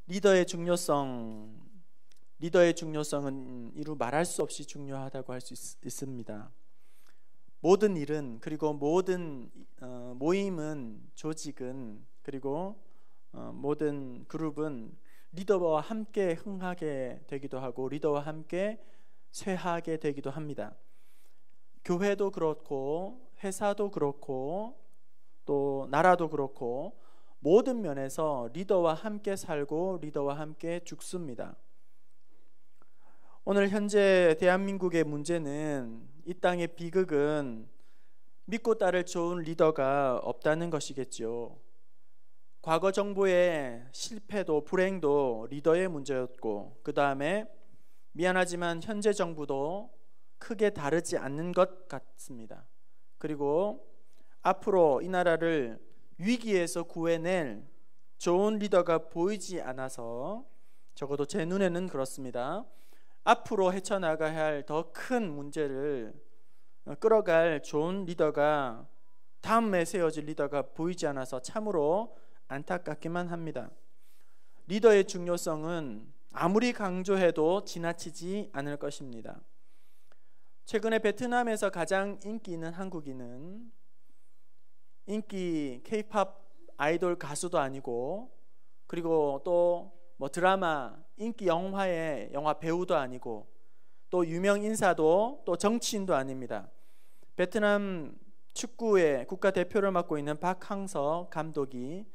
리더의 중요성은 이루 말할 수 없이 중요하다고 할 수 있습니다. 모든 일은, 그리고 모든 모임은, 조직은, 그리고 모든 그룹은 리더와 함께 흥하게 되기도 하고 리더와 함께 쇠하게 되기도 합니다. 교회도 그렇고 회사도 그렇고 또 나라도 그렇고 모든 면에서 리더와 함께 살고 리더와 함께 죽습니다. 오늘 현재 대한민국의 문제는, 이 땅의 비극은 믿고 따를 좋은 리더가 없다는 것이겠죠. 과거 정부의 실패도 불행도 리더의 문제였고, 그 다음에 미안하지만 현재 정부도 크게 다르지 않는 것 같습니다. 그리고 앞으로 이 나라를 위기에서 구해낼 좋은 리더가 보이지 않아서, 적어도 제 눈에는 그렇습니다. 앞으로 헤쳐나가야 할 더 큰 문제를 끌어갈 좋은 리더가, 다음에 세워질 리더가 보이지 않아서 참으로 안타깝기만 합니다. 리더의 중요성은 아무리 강조해도 지나치지 않을 것입니다. 최근에 베트남에서 가장 인기 있는 한국인은 인기 K-팝 아이돌 가수도 아니고, 그리고 또 드라마, 인기 영화의 영화 배우도 아니고, 또 유명 인사도, 또 정치인도 아닙니다. 베트남 축구의 국가대표를 맡고 있는 박항서 감독이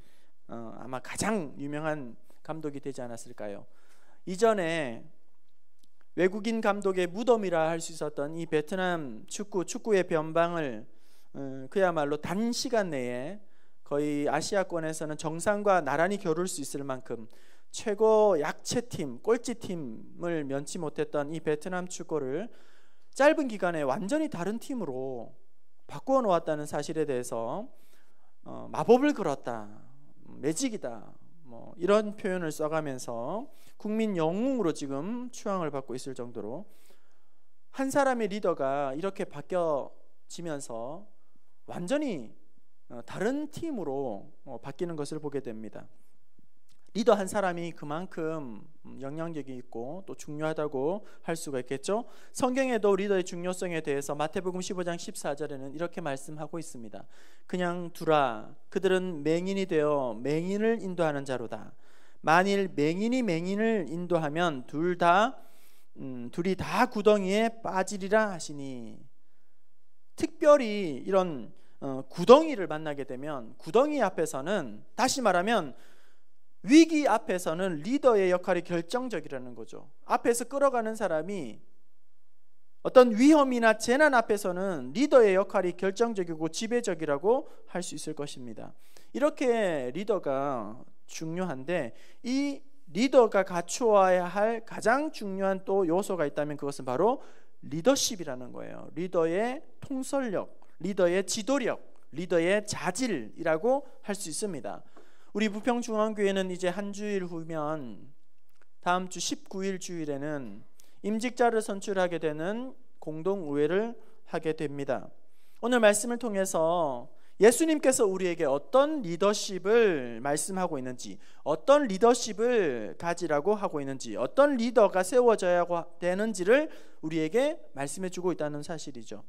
아마 가장 유명한 감독이 되지 않았을까요? 이전에 외국인 감독의 무덤이라 할 수 있었던 이 베트남 축구의 변방을 그야말로 단시간 내에 거의 아시아권에서는 정상과 나란히 겨룰 수 있을 만큼 최고 약체팀, 꼴찌팀을 면치 못했던 이 베트남 축구를 짧은 기간에 완전히 다른 팀으로 바꾸어 놓았다는 사실에 대해서 마법을 걸었다, 매직이다, 이런 표현을 써가면서 국민 영웅으로 지금 추앙을 받고 있을 정도로, 한 사람의 리더가 이렇게 바뀌어지면서 완전히 다른 팀으로 바뀌는 것을 보게 됩니다. 리더 한 사람이 그만큼 영향력이 있고 또 중요하다고 할 수가 있겠죠. 성경에도 리더의 중요성에 대해서 마태복음 15장 14절에는 이렇게 말씀하고 있습니다. 그냥 두라, 그들은 맹인이 되어 맹인을 인도하는 자로다. 만일 맹인이 맹인을 인도하면 둘이 다 구덩이에 빠지리라 하시니, 특별히 이런 구덩이를 만나게 되면, 구덩이 앞에서는, 다시 말하면 위기 앞에서는 리더의 역할이 결정적이라는 거죠. 앞에서 끌어가는 사람이, 어떤 위험이나 재난 앞에서는 리더의 역할이 결정적이고 지배적이라고 할 수 있을 것입니다. 이렇게 리더가 중요한데, 이 리더가 갖추어야 할 가장 중요한 또 요소가 있다면 그것은 바로 리더십이라는 거예요. 리더의 통솔력, 리더의 지도력, 리더의 자질이라고 할 수 있습니다. 우리 부평중앙교회는 이제 한 주일 후면 다음 주 19일 주일에는 임직자를 선출하게 되는 공동의회를 하게 됩니다. 오늘 말씀을 통해서 예수님께서 우리에게 어떤 리더십을 말씀하고 있는지, 어떤 리더십을 가지라고 하고 있는지, 어떤 리더가 세워져야 되는지를 우리에게 말씀해 주고 있다는 사실이죠.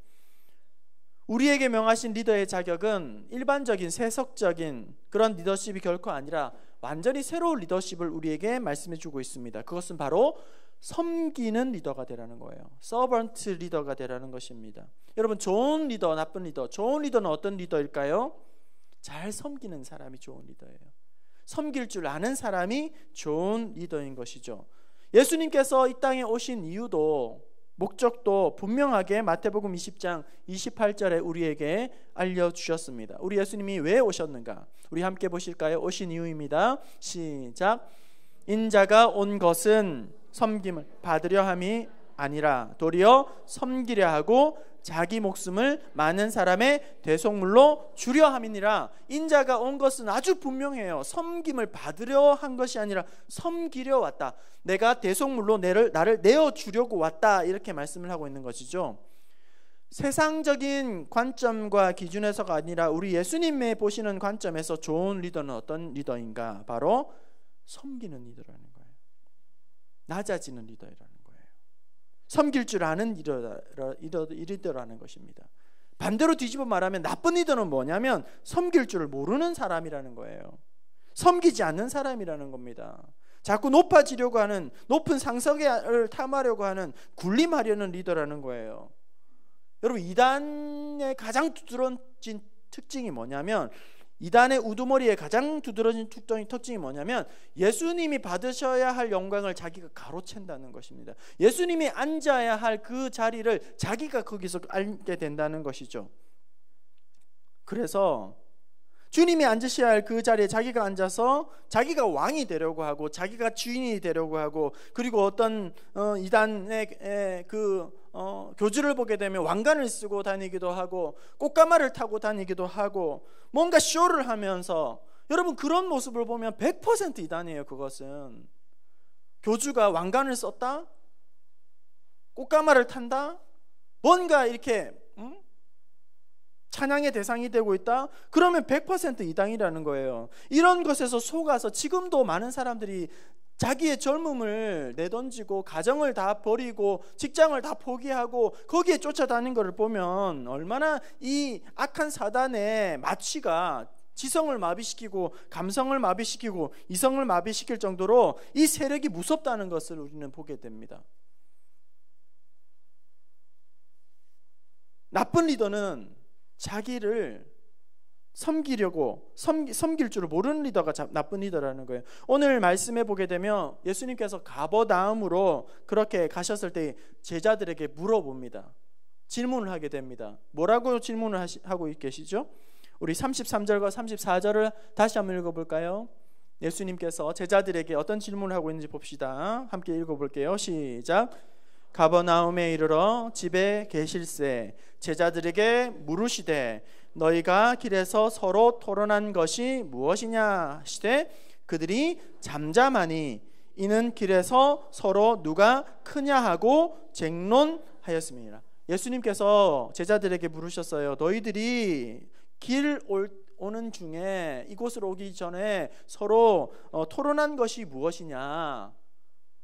우리에게 명하신 리더의 자격은 일반적인 세속적인 그런 리더십이 결코 아니라 완전히 새로운 리더십을 우리에게 말씀해 주고 있습니다. 그것은 바로 섬기는 리더가 되라는 거예요. 서번트 리더가 되라는 것입니다. 여러분, 좋은 리더, 나쁜 리더, 좋은 리더는 어떤 리더일까요? 잘 섬기는 사람이 좋은 리더예요. 섬길 줄 아는 사람이 좋은 리더인 것이죠. 예수님께서 이 땅에 오신 이유도, 목적도 분명하게 마태복음 20장 28절에 우리에게 알려주셨습니다. 우리 예수님이 왜 오셨는가? 우리 함께 보실까요? 오신 이유입니다. 시작. 인자가 온 것은 섬김을 받으려 함이 아니라 도리어 섬기려 하고 자기 목숨을 많은 사람의 대속물로 주려 함이니라. 인자가 온 것은 아주 분명해요. 섬김을 받으려 한 것이 아니라 섬기려 왔다. 내가 대속물로 나를 내어주려고 왔다, 이렇게 말씀을 하고 있는 것이죠. 세상적인 관점과 기준에서가 아니라 우리 예수님의 보시는 관점에서 좋은 리더는 어떤 리더인가? 바로 섬기는 리더라는 거예요. 낮아지는 리더라는 거예요. 섬길 줄 아는 리더라는 것입니다. 반대로 뒤집어 말하면 나쁜 리더는 뭐냐면 섬길 줄을 모르는 사람이라는 거예요. 섬기지 않는 사람이라는 겁니다. 자꾸 높아지려고 하는, 높은 상석을 탐하려고 하는, 군림하려는 리더라는 거예요. 여러분, 이단의 가장 두드러진 특징이 뭐냐면, 이단의 우두머리의 가장 두드러진 특징이 뭐냐면, 예수님이 받으셔야 할 영광을 자기가 가로챈다는 것입니다. 예수님이 앉아야 할 그 자리를 자기가 거기서 앉게 된다는 것이죠. 그래서 주님이 앉으셔야 할 그 자리에 자기가 앉아서 자기가 왕이 되려고 하고, 자기가 주인이 되려고 하고, 그리고 어떤 이단의 교주를 보게 되면 왕관을 쓰고 다니기도 하고, 꽃가마를 타고 다니기도 하고, 뭔가 쇼를 하면서, 여러분 그런 모습을 보면 100% 이단이에요. 그것은 교주가 왕관을 썼다, 꽃가마를 탄다, 뭔가 이렇게 찬양의 대상이 되고 있다? 그러면 100% 이단이라는 거예요. 이런 것에서 속아서 지금도 많은 사람들이 자기의 젊음을 내던지고 가정을 다 버리고 직장을 다 포기하고 거기에 쫓아다니는 것을 보면 얼마나 이 악한 사단의 마취가 지성을 마비시키고 감성을 마비시키고 이성을 마비시킬 정도로 이 세력이 무섭다는 것을 우리는 보게 됩니다. 나쁜 리더는 자기를 섬기려고 섬길 줄을 모르는 리더가 나쁜 리더라는 거예요. 오늘 말씀해 보게 되면 예수님께서 가버나움으로 그렇게 가셨을 때 제자들에게 물어봅니다. 질문을 하게 됩니다. 뭐라고 질문을 하고 계시죠? 우리 33절과 34절을 다시 한번 읽어볼까요? 예수님께서 제자들에게 어떤 질문을 하고 있는지 봅시다. 함께 읽어볼게요. 시작. 가버나움에 이르러 집에 계실새 제자들에게 물으시되 너희가 길에서 서로 토론한 것이 무엇이냐 하시되 그들이 잠잠하니 이는 길에서 서로 누가 크냐 하고 쟁론하였습니다. 예수님께서 제자들에게 물으셨어요. 너희들이 길 오는 중에 이곳으로 오기 전에 서로 토론한 것이 무엇이냐.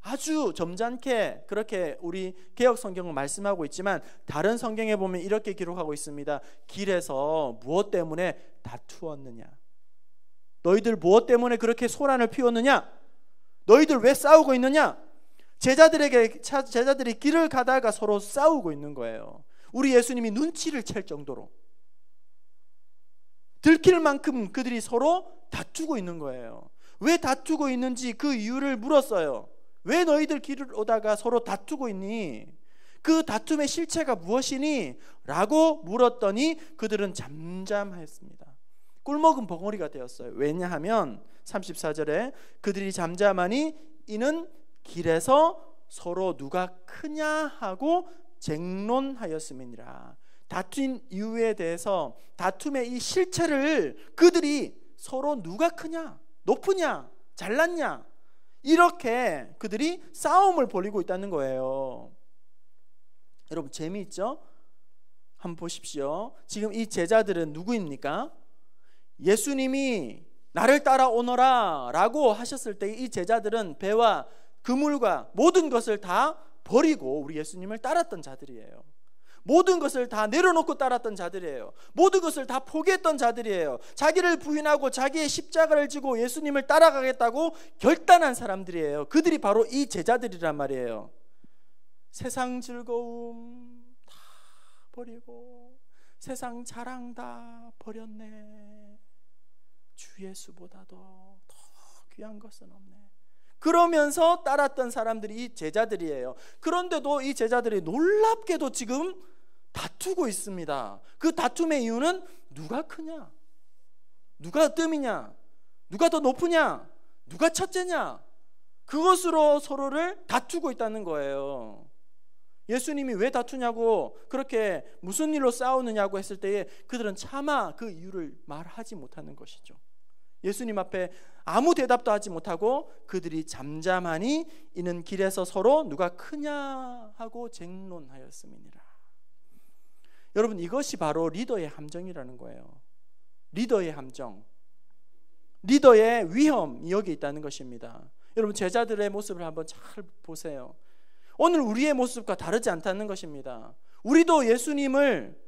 아주 점잖게 그렇게 우리 개역 성경은 말씀하고 있지만 다른 성경에 보면 이렇게 기록하고 있습니다. 길에서 무엇 때문에 다투었느냐? 너희들 무엇 때문에 그렇게 소란을 피웠느냐? 너희들 왜 싸우고 있느냐? 제자들이 길을 가다가 서로 싸우고 있는 거예요. 우리 예수님이 눈치를 챌 정도로 들킬 만큼 그들이 서로 다투고 있는 거예요. 왜 다투고 있는지 그 이유를 물었어요. 왜 너희들 길을 오다가 서로 다투고 있니? 그 다툼의 실체가 무엇이니? 라고 물었더니 그들은 잠잠했습니다. 꿀먹은 벙어리가 되었어요. 왜냐하면 34절에 그들이 잠잠하니 이는 길에서 서로 누가 크냐 하고 쟁론하였음이니라. 다툰 이유에 대해서 다툼의 이 실체를 그들이 서로 누가 크냐, 높으냐, 잘났냐 이렇게 그들이 싸움을 벌이고 있다는 거예요. 여러분 재미있죠? 한번 보십시오. 지금 이 제자들은 누구입니까? 예수님이 나를 따라오너라 라고 하셨을 때 이 제자들은 배와 그물과 모든 것을 다 버리고 우리 예수님을 따랐던 자들이에요. 모든 것을 다 내려놓고 따랐던 자들이에요. 모든 것을 다 포기했던 자들이에요. 자기를 부인하고 자기의 십자가를 지고 예수님을 따라가겠다고 결단한 사람들이에요. 그들이 바로 이 제자들이란 말이에요. 세상 즐거움 다 버리고 세상 자랑 다 버렸네. 주 예수보다도 더 귀한 것은 없네. 그러면서 따랐던 사람들이 이 제자들이에요. 그런데도 이 제자들이 놀랍게도 지금 다투고 있습니다. 그 다툼의 이유는 누가 크냐, 누가 뜸이냐, 누가 더 높으냐, 누가 첫째냐, 그것으로 서로를 다투고 있다는 거예요. 예수님이 왜 다투냐고, 그렇게 무슨 일로 싸우느냐고 했을 때에 그들은 차마 그 이유를 말하지 못하는 것이죠. 예수님 앞에 아무 대답도 하지 못하고 그들이 잠잠하니 이는 길에서 서로 누가 크냐 하고 쟁론하였음이니라. 여러분 이것이 바로 리더의 함정이라는 거예요. 리더의 함정. 리더의 위험이 여기 있다는 것입니다. 여러분, 제자들의 모습을 한번 잘 보세요. 오늘 우리의 모습과 다르지 않다는 것입니다. 우리도 예수님을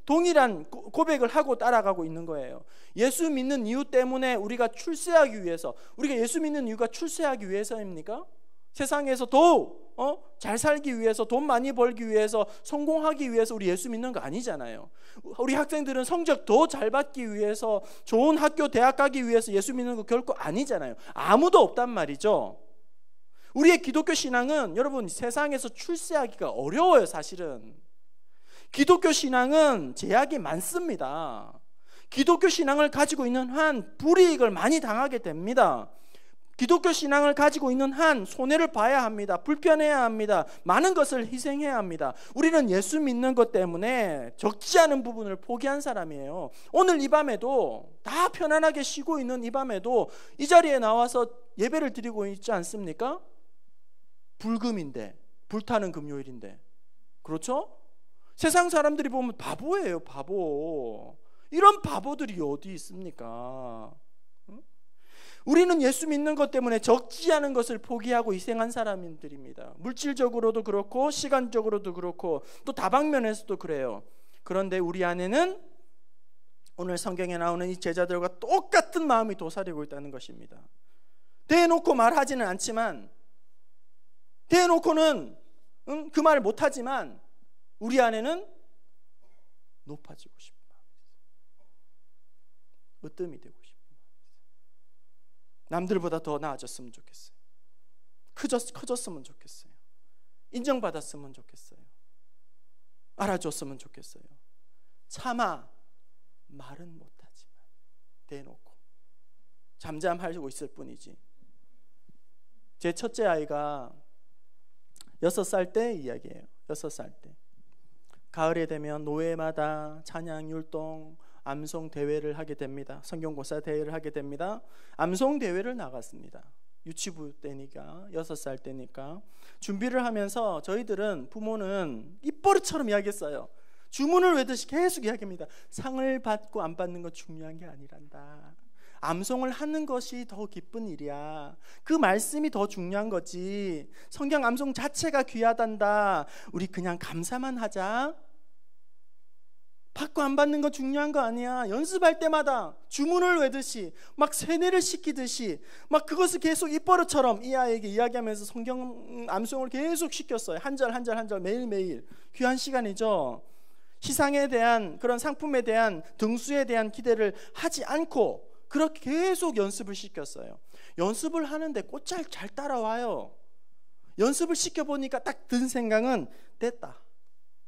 동일한 고백을 하고 따라가고 있는 거예요. 예수 믿는 이유 때문에 우리가 출세하기 위해서, 우리가 예수 믿는 이유가 출세하기 위해서입니까? 세상에서 더 잘 살기 위해서, 돈 많이 벌기 위해서, 성공하기 위해서 우리 예수 믿는 거 아니잖아요. 우리 학생들은 성적 더 잘 받기 위해서, 좋은 학교 대학 가기 위해서 예수 믿는 거 결코 아니잖아요. 아무도 없단 말이죠. 우리의 기독교 신앙은 여러분 세상에서 출세하기가 어려워요. 사실은 기독교 신앙은 제약이 많습니다. 기독교 신앙을 가지고 있는 한 불이익을 많이 당하게 됩니다. 기독교 신앙을 가지고 있는 한 손해를 봐야 합니다. 불편해야 합니다. 많은 것을 희생해야 합니다. 우리는 예수 믿는 것 때문에 적지 않은 부분을 포기한 사람이에요. 오늘 이 밤에도 다 편안하게 쉬고 있는 이 밤에도 이 자리에 나와서 예배를 드리고 있지 않습니까? 불금인데, 불타는 금요일인데, 그렇죠? 세상 사람들이 보면 바보예요. 바보. 이런 바보들이 어디 있습니까? 우리는 예수 믿는 것 때문에 적지 않은 것을 포기하고 희생한 사람들입니다. 물질적으로도 그렇고 시간적으로도 그렇고 또 다방면에서도 그래요. 그런데 우리 안에는 오늘 성경에 나오는 이 제자들과 똑같은 마음이 도사리고 있다는 것입니다. 대놓고 말하지는 않지만, 대놓고는 그 말을 못하지만 우리 안에는 높아지고 싶은 마음이 있어요. 으뜸이 되고 싶은 마음이 있어요. 남들보다 더 나아졌으면 좋겠어요. 커졌으면 좋겠어요. 인정받았으면 좋겠어요. 알아줬으면 좋겠어요. 차마 말은 못하지만 대놓고 잠잠하고 있을 뿐이지. 제 첫째 아이가 6살 때 이야기예요. 6살 때 가을에 되면 노회마다 찬양 율동 암송 대회를 하게 됩니다. 성경고사 대회를 하게 됩니다. 암송 대회를 나갔습니다. 유치부 때니까, 6살 때니까. 준비를 하면서 저희들은, 부모는 입버릇처럼 이야기했어요. 주문을 외듯이 계속 이야기합니다. 상을 받고 안 받는 건 중요한 게 아니란다. 암송을 하는 것이 더 기쁜 일이야. 그 말씀이 더 중요한 거지. 성경 암송 자체가 귀하단다. 우리 그냥 감사만 하자. 받고 안 받는 거 중요한 거 아니야. 연습할 때마다 주문을 외듯이, 막 세뇌를 시키듯이, 막 그것을 계속 입버릇처럼 이 아이에게 이야기하면서 성경 암송을 계속 시켰어요. 한 절 한 절 한 절 매일매일. 귀한 시간이죠. 시상에 대한, 그런 상품에 대한, 등수에 대한 기대를 하지 않고 그렇게 계속 연습을 시켰어요. 연습을 하는데 곧잘 잘 따라와요. 연습을 시켜보니까 딱 든 생각은 됐다.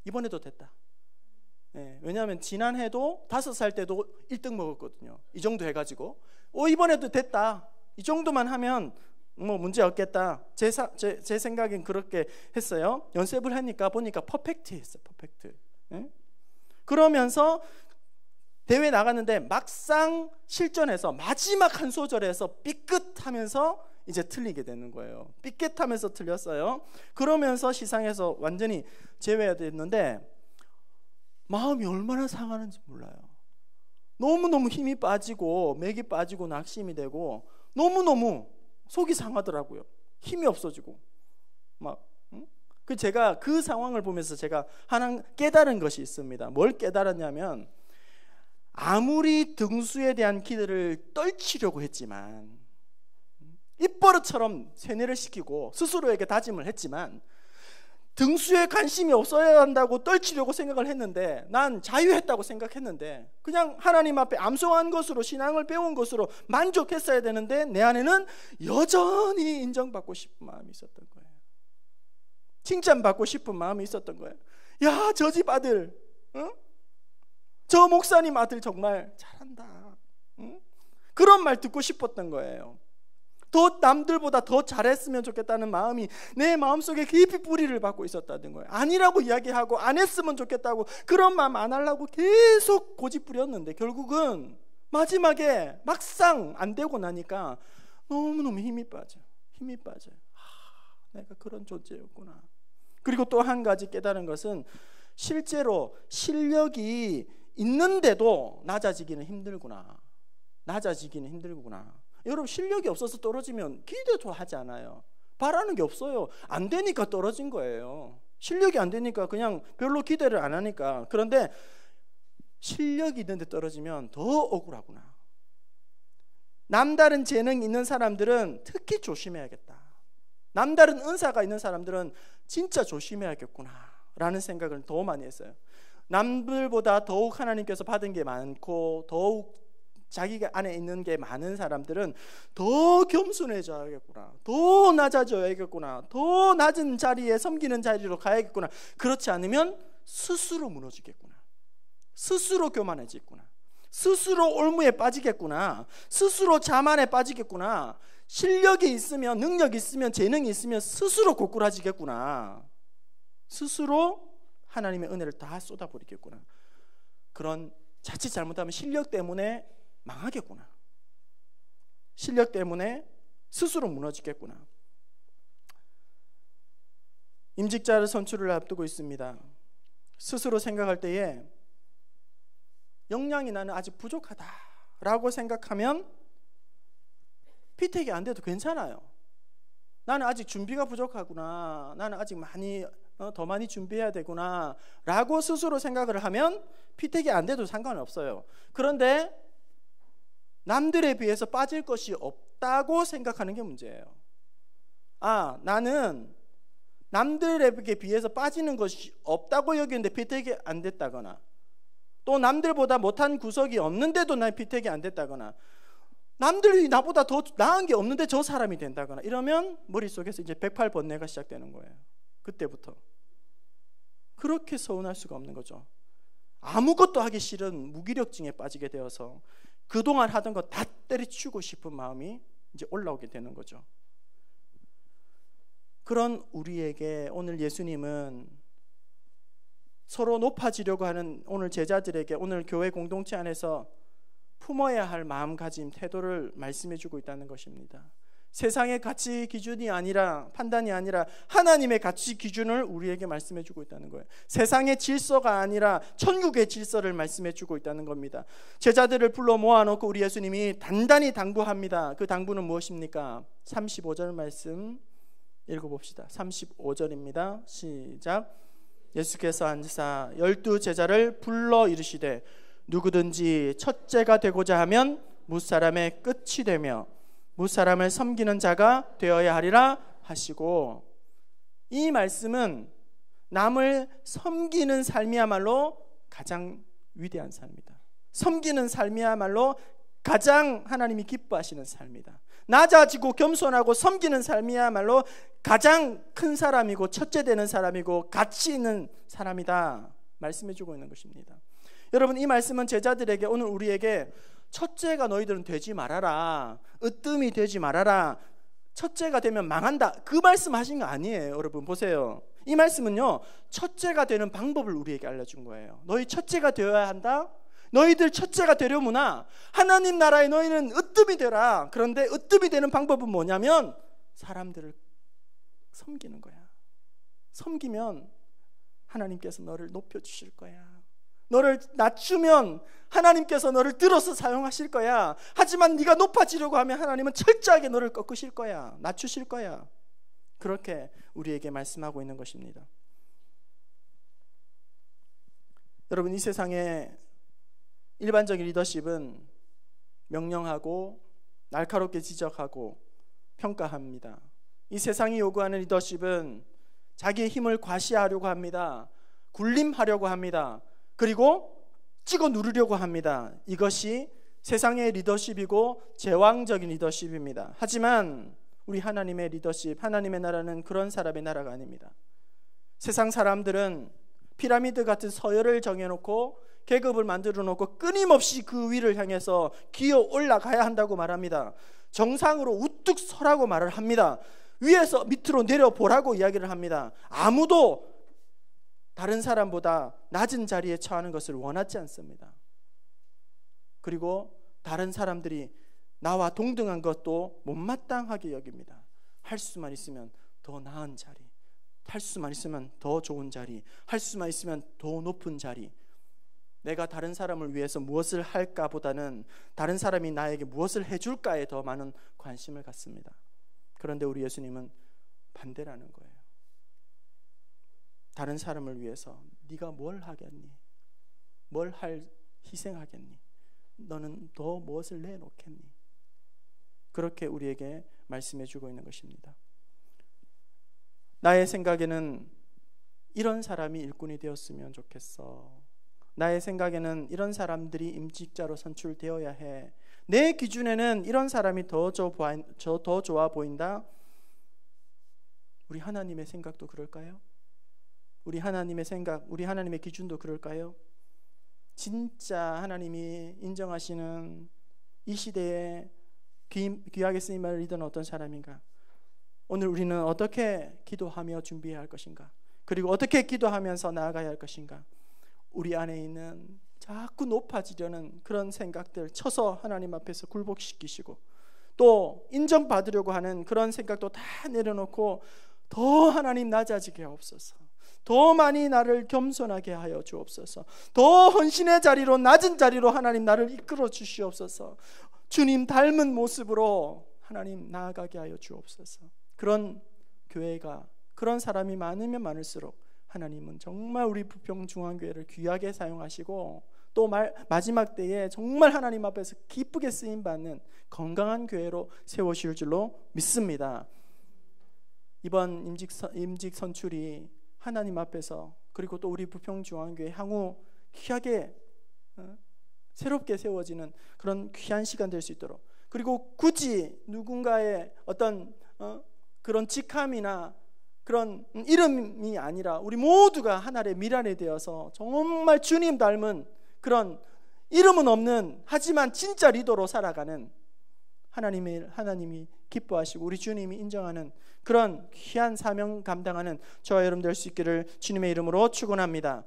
이번에도 됐다. 네, 왜냐하면 지난해도 5살 때도 1등 먹었거든요. 이 정도 해가지고 이번에도 됐다. 이 정도만 하면 뭐 문제 없겠다. 제 생각엔 그렇게 했어요. 연습을 하니까 보니까 퍼펙트 했어요. 퍼펙트. 네? 그러면서 대회 나갔는데 막상 실전에서 마지막 한 소절에서 삐끗하면서 이제 틀리게 되는 거예요. 삐끗하면서 틀렸어요. 그러면서 시상에서 완전히 제외됐는데 마음이 얼마나 상하는지 몰라요. 너무너무 힘이 빠지고 맥이 빠지고 낙심이 되고 너무너무 속이 상하더라고요. 힘이 없어지고 막. 제가 그 상황을 보면서 제가 하나 깨달은 것이 있습니다. 뭘 깨달았냐면, 아무리 등수에 대한 기대를 떨치려고 했지만, 입버릇처럼 세뇌를 시키고 스스로에게 다짐을 했지만, 등수에 관심이 없어야 한다고 떨치려고 생각을 했는데, 난 자유했다고 생각했는데, 그냥 하나님 앞에 암송한 것으로, 신앙을 배운 것으로 만족했어야 되는데, 내 안에는 여전히 인정받고 싶은 마음이 있었던 거예요. 칭찬받고 싶은 마음이 있었던 거예요. 야, 저 집 아들, 저 목사님 아들 정말 잘한다. 그런 말 듣고 싶었던 거예요. 더 남들보다 더 잘했으면 좋겠다는 마음이 내 마음속에 깊이 뿌리를 받고 있었다는 거예요. 아니라고 이야기하고 안 했으면 좋겠다고, 그런 마음 안 하려고 계속 고집 부렸는데, 결국은 마지막에 막상 안 되고 나니까 너무너무 힘이 빠져요. 내가 그런 존재였구나. 그리고 또 한 가지 깨달은 것은, 실제로 실력이 있는데도 낮아지기는 힘들구나. 낮아지기는 힘들구나. 여러분, 실력이 없어서 떨어지면 기대도 하지 않아요. 바라는 게 없어요. 안 되니까 떨어진 거예요. 실력이 안 되니까 그냥 별로 기대를 안 하니까. 그런데 실력이 있는데 떨어지면 더 억울하구나. 남다른 재능이 있는 사람들은 특히 조심해야겠다. 남다른 은사가 있는 사람들은 진짜 조심해야겠구나 라는 생각을 더 많이 했어요. 남들보다 더욱 하나님께서 받은 게 많고 더욱 자기가 안에 있는 게 많은 사람들은 더 겸손해져야겠구나, 더 낮아져야겠구나, 더 낮은 자리에 섬기는 자리로 가야겠구나. 그렇지 않으면 스스로 무너지겠구나, 스스로 교만해지겠구나, 스스로 올무에 빠지겠구나, 스스로 자만에 빠지겠구나. 실력이 있으면, 능력이 있으면, 재능이 있으면 스스로 고꾸라지겠구나, 스스로 하나님의 은혜를 다 쏟아버리겠구나. 그런, 자칫 잘못하면 실력 때문에 망하겠구나, 실력 때문에 스스로 무너지겠구나. 임직자를 선출을 앞두고 있습니다. 스스로 생각할 때에 역량이 나는 아직 부족하다라고 생각하면 피택이 안 돼도 괜찮아요. 나는 아직 준비가 부족하구나, 나는 아직 더 많이 준비해야 되구나 라고 스스로 생각을 하면 피택이 안 돼도 상관없어요. 그런데 남들에 비해서 빠질 것이 없다고 생각하는 게 문제예요. 나는 남들에게 비해서 빠지는 것이 없다고 여기는데 피택이 안 됐다거나, 또 남들보다 못한 구석이 없는데도 난 피택이 안 됐다거나, 남들이 나보다 더 나은 게 없는데 저 사람이 된다거나 이러면 머릿속에서 이제 108번뇌가 시작되는 거예요. 그때부터. 그렇게 서운할 수가 없는 거죠. 아무것도 하기 싫은 무기력증에 빠지게 되어서 그동안 하던 거 다 때려치우고 싶은 마음이 이제 올라오게 되는 거죠. 그런 우리에게 오늘 예수님은 서로 높아지려고 하는 오늘 제자들에게, 오늘 교회 공동체 안에서 품어야 할 마음가짐, 태도를 말씀해 주고 있다는 것입니다. 세상의 가치 기준이 아니라, 판단이 아니라 하나님의 가치 기준을 우리에게 말씀해 주고 있다는 거예요. 세상의 질서가 아니라 천국의 질서를 말씀해 주고 있다는 겁니다. 제자들을 불러 모아놓고 우리 예수님이 단단히 당부합니다. 그 당부는 무엇입니까? 35절 말씀 읽어봅시다. 35절입니다. 시작. 예수께서 앉으사 12 제자를 불러 이르시되 누구든지 첫째가 되고자 하면 무사람의 끝이 되며 무사람을 섬기는 자가 되어야 하리라 하시고, 이 말씀은 남을 섬기는 삶이야말로 가장 위대한 삶이다. 섬기는 삶이야말로 가장 하나님이 기뻐하시는 삶이다. 낮아지고 겸손하고 섬기는 삶이야말로 가장 큰 사람이고 첫째 되는 사람이고 가치 있는 사람이다 말씀해 주고 있는 것입니다. 여러분, 이 말씀은 제자들에게, 오늘 우리에게 첫째가 너희들은 되지 말아라, 으뜸이 되지 말아라, 첫째가 되면 망한다, 그 말씀 하신 거 아니에요. 여러분 보세요. 이 말씀은요, 첫째가 되는 방법을 우리에게 알려준 거예요. 너희 첫째가 되어야 한다. 너희들 첫째가 되려무나 하나님 나라에 너희는 으뜸이 되라. 그런데 으뜸이 되는 방법은 뭐냐면 사람들을 섬기는 거야. 섬기면 하나님께서 너를 높여주실 거야. 너를 낮추면 하나님께서 너를 들어서 사용하실 거야. 하지만 네가 높아지려고 하면 하나님은 철저하게 너를 꺾으실 거야, 낮추실 거야. 그렇게 우리에게 말씀하고 있는 것입니다. 여러분, 이 세상에 일반적인 리더십은 명령하고 날카롭게 지적하고 평가합니다. 이 세상이 요구하는 리더십은 자기의 힘을 과시하려고 합니다. 군림하려고 합니다. 그리고 찍어 누르려고 합니다. 이것이 세상의 리더십이고 제왕적인 리더십입니다. 하지만 우리 하나님의 리더십, 하나님의 나라는 그런 사람의 나라가 아닙니다. 세상 사람들은 피라미드 같은 서열을 정해놓고 계급을 만들어 놓고 끊임없이 그 위를 향해서 기어 올라가야 한다고 말합니다. 정상으로 우뚝 서라고 말을 합니다. 위에서 밑으로 내려보라고 이야기를 합니다. 아무도 다른 사람보다 낮은 자리에 처하는 것을 원하지 않습니다. 그리고 다른 사람들이 나와 동등한 것도 못마땅하게 여깁니다. 할 수만 있으면 더 나은 자리, 할 수만 있으면 더 좋은 자리, 할 수만 있으면 더 높은 자리, 내가 다른 사람을 위해서 무엇을 할까 보다는 다른 사람이 나에게 무엇을 해줄까에 더 많은 관심을 갖습니다. 그런데 우리 예수님은 반대라는 거예요. 다른 사람을 위해서 네가 뭘 하겠니? 뭘 희생하겠니? 너는 더 무엇을 내놓겠니? 그렇게 우리에게 말씀해 주고 있는 것입니다. 나의 생각에는 이런 사람이 일꾼이 되었으면 좋겠어. 나의 생각에는 이런 사람들이 임직자로 선출되어야 해. 내 기준에는 이런 사람이 더 좋아 보인다. 우리 하나님의 생각도 그럴까요? 우리 하나님의 생각, 우리 하나님의 기준도 그럴까요? 진짜 하나님이 인정하시는 이 시대에 귀하게 쓰임을 믿는 어떤 사람인가? 오늘 우리는 어떻게 기도하며 준비해야 할 것인가? 그리고 어떻게 기도하면서 나아가야 할 것인가? 우리 안에 있는 자꾸 높아지려는 그런 생각들 쳐서 하나님 앞에서 굴복시키시고, 또 인정받으려고 하는 그런 생각도 다 내려놓고 더 하나님 낮아지게 하옵소서. 더 많이 나를 겸손하게 하여 주옵소서. 더 헌신의 자리로, 낮은 자리로 하나님 나를 이끌어 주시옵소서. 주님 닮은 모습으로 하나님 나아가게 하여 주옵소서. 그런 교회가, 그런 사람이 많으면 많을수록 하나님은 정말 우리 부평중앙교회를 귀하게 사용하시고, 또 마지막 때에 정말 하나님 앞에서 기쁘게 쓰임받는 건강한 교회로 세우실 줄로 믿습니다. 이번 임직 선출이 하나님 앞에서, 그리고 또 우리 부평중앙교회 향후 귀하게 새롭게 세워지는 그런 귀한 시간 될 수 있도록, 그리고 굳이 누군가의 어떤 그런 직함이나 그런 이름이 아니라 우리 모두가 하나의 미랄이 되어서 정말 주님 닮은 그런 이름은 없는, 하지만 진짜 리더로 살아가는 하나님이 기뻐하시고 우리 주님이 인정하는 그런 귀한 사명 감당하는 저와 여러분 될 수 있기를 주님의 이름으로 축원합니다.